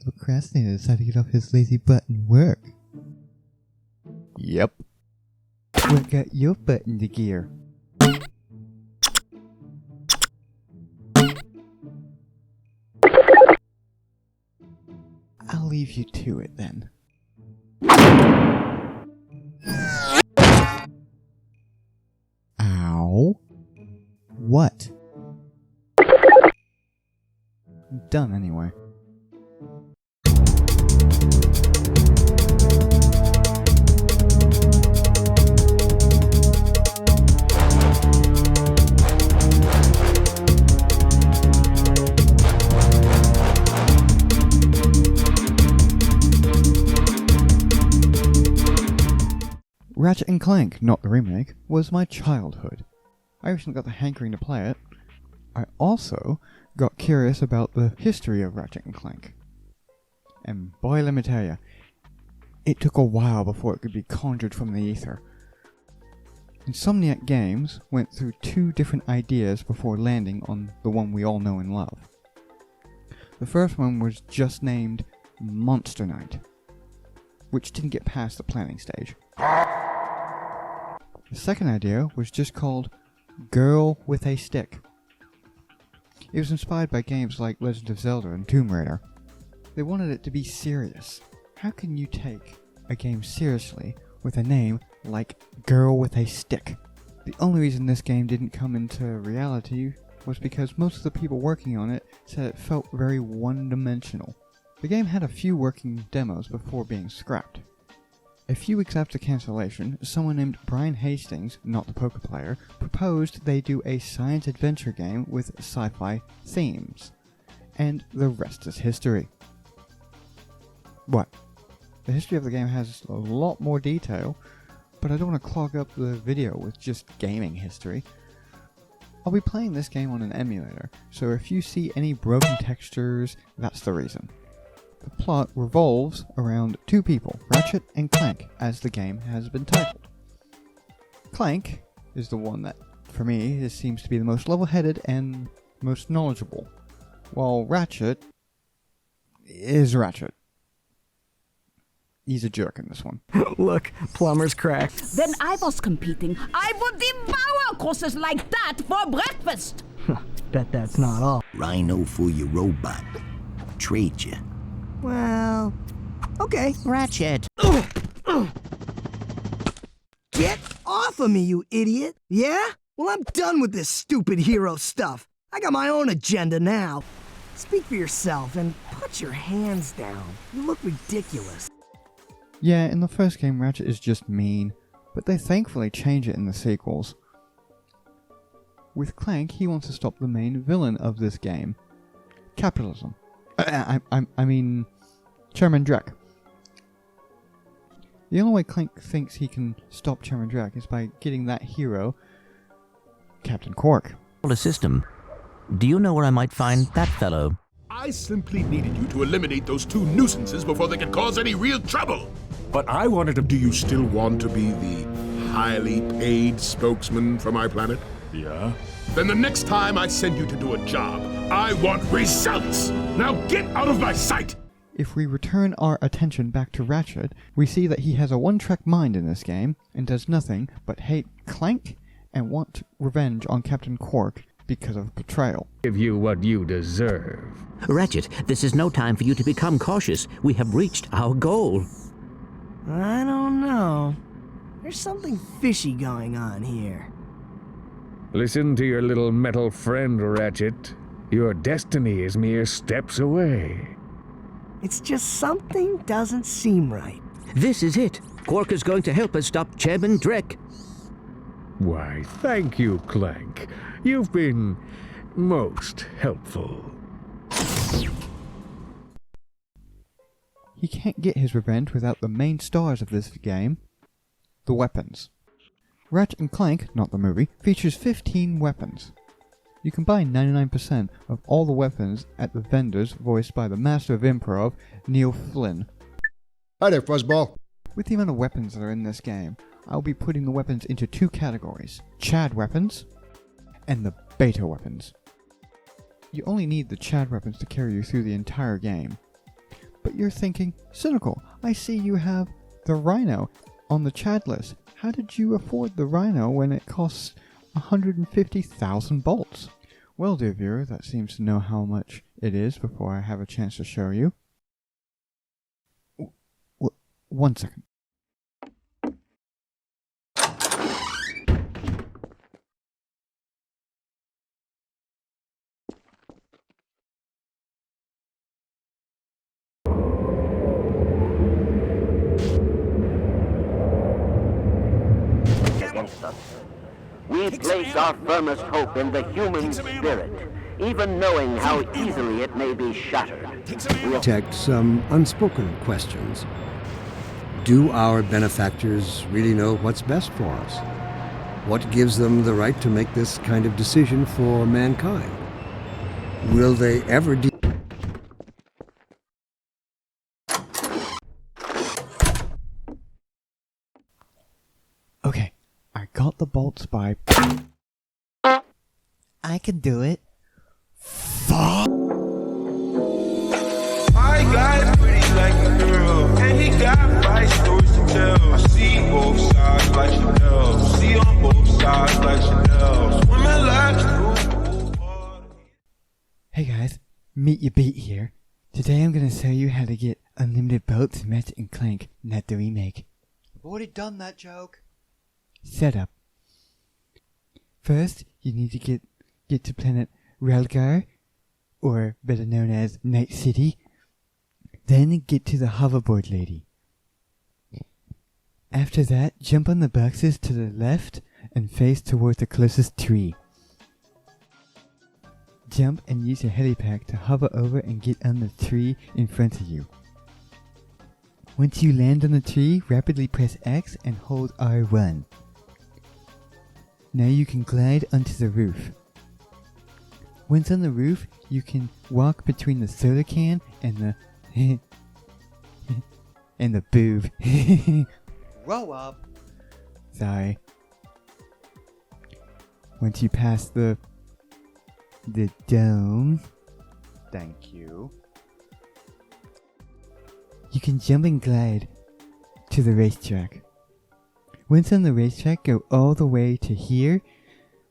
the procrastinator decided to get off his lazy butt and work. Yep. What got your butt into gear? I'll leave you to it then. Ow. What? I'm done anyway. Ratchet Clank, not the remake, was my childhood. I recently got the hankering to play it. I also got curious about the history of Ratchet Clank. And boy, let me tell you, it took a while before it could be conjured from the ether. Insomniac Games went through 2 different ideas before landing on the one we all know and love. The first one was just named Monster Night, which didn't get past the planning stage. The second idea was just called Girl with a Stick. It was inspired by games like Legend of Zelda and Tomb Raider. They wanted it to be serious. How can you take a game seriously with a name like Girl with a Stick? The only reason this game didn't come into reality was because most of the people working on it said it felt very one-dimensional. The game had a few working demos before being scrapped. A few weeks after cancellation, someone named Brian Hastings, not the poker player, proposed they do a science adventure game with sci-fi themes. And the rest is history. What? The history of the game has a lot more detail, but I don't want to clog up the video with just gaming history. I'll be playing this game on an emulator, so if you see any broken textures, that's the reason. The plot revolves around 2 people, Ratchet and Clank, as the game has been titled. Clank is the one that, for me, seems to be the most level-headed and most knowledgeable, while Ratchet is Ratchet. He's a jerk in this one. Look, plumber's cracked. When I was competing, I would devour courses like that for breakfast. Bet that's not all. Rhino for your robot. Trade you. Well, okay. Ratchet. Get off of me, you idiot! Yeah? Well, I'm done with this stupid hero stuff. I got my own agenda now. Speak for yourself and put your hands down. You look ridiculous. Yeah, in the first game Ratchet is just mean, but they thankfully change it in the sequels. With Clank, he wants to stop the main villain of this game. Capitalism. I mean, Chairman Drek. The only way Clank thinks he can stop Chairman Drek is by getting that hero, Captain Quark. A system. Do you know where I might find that fellow? I simply needed you to eliminate those 2 nuisances before they could cause any real trouble. But I wanted to... Do you still want to be the highly paid spokesman for my planet? Yeah. Then the next time I send you to do a job, I want results! Now get out of my sight! If we return our attention back to Ratchet, we see that he has a one-track mind in this game, and does nothing but hate Clank and want revenge on Captain Quark because of betrayal. Give you what you deserve. Ratchet, this is no time for you to become cautious. We have reached our goal. I don't know. There's something fishy going on here. Listen to your little metal friend, Ratchet. Your destiny is mere steps away. It's just something doesn't seem right. This is it. Quark is going to help us stop Chairman Drek. Why, thank you, Clank. You've been most helpful. He can't get his revenge without the main stars of this game, the weapons. Ratchet & Clank, not the movie, features 15 weapons. You can buy 99% of all the weapons at the vendors voiced by the master of improv, Neil Flynn. Hi there, Fuzzball. With the amount of weapons that are in this game, I'll be putting the weapons into 2 categories, Chad weapons and the beta weapons. You only need the Chad weapons to carry you through the entire game. But you're thinking, cynical, I see you have the Rhino on the Chad list. How did you afford the Rhino when it costs 150,000 bolts? Well, dear viewer, that seems to know how much it is before I have a chance to show you. 1 second. Against us. We place our firmest hope in the human spirit, even knowing how easily it may be shattered. We detect some unspoken questions. Do our benefactors really know what's best for us? What gives them the right to make this kind of decision for mankind? Will they ever Okay, I got the bolts by... I can do it. Fuck! I got pretty like a girl, and he got 5 stories to tell. I see both sides like Chanel, see on both sides like Chanel. Swimming laps. Hey guys, Meet Your Beat here. Today I'm gonna show you how to get unlimited bolts in Ratchet Clank, not the remake. I've already done that joke. Setup. First, you need to get to planet Relgar, or better known as Night City. Then get to the hoverboard lady. After that, jump on the boxes to the left and face toward the closest tree. Jump and use your helipad to hover over and get on the tree in front of you. Once you land on the tree, rapidly press X and hold R1. Now you can glide onto the roof. Once on the roof, you can walk between the soda can and the and the boob. Grow up! Sorry. Once you pass the dome, thank you, you can jump and glide to the racetrack. Once on the racetrack, go all the way to here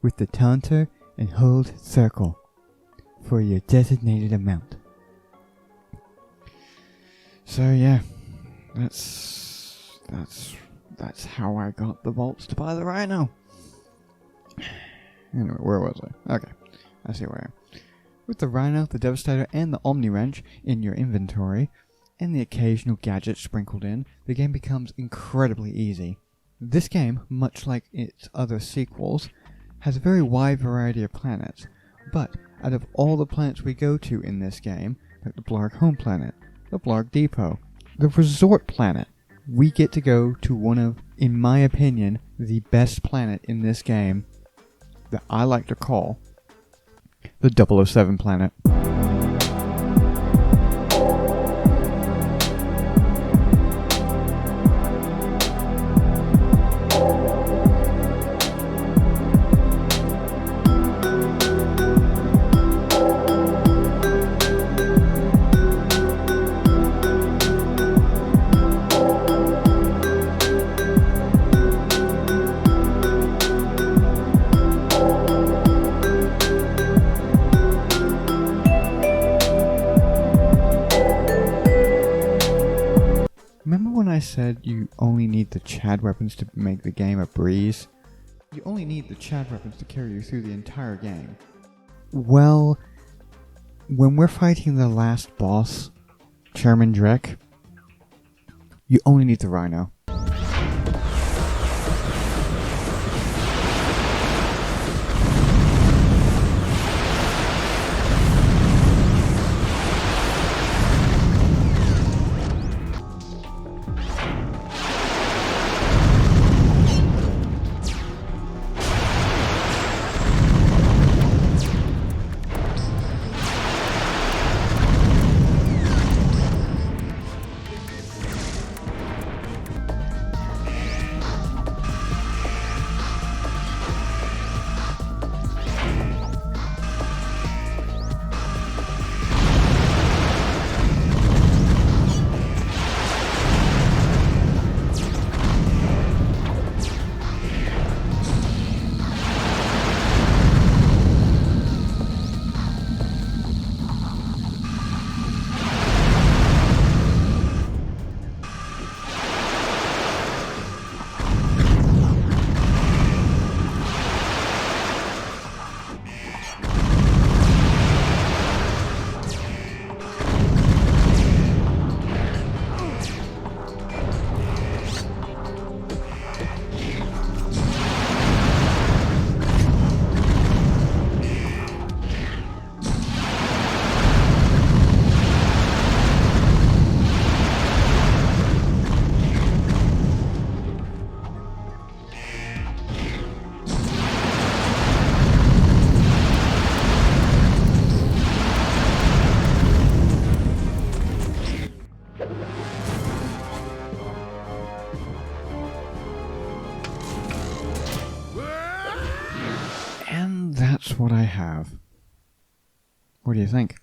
with the taunter and hold circle for your designated amount. So yeah, that's how I got the bolts to buy the Rhino. Anyway, where was I? Okay, I see where I am. With the Rhino, the Devastator, and the Omni Wrench in your inventory, and the occasional gadget sprinkled in, the game becomes incredibly easy. This game, much like its other sequels, has a very wide variety of planets, but out of all the planets we go to in this game, like the Blarg Home Planet, the Blarg Depot, the Resort Planet, we get to go to one of, in my opinion, the best planet in this game that I like to call the 007 planet. Remember when I said you only need the Chad weapons to make the game a breeze? You only need the Chad weapons to carry you through the entire game. Well, when we're fighting the last boss, Chairman Drek, you only need the Rhino. that's what I have. What do you think?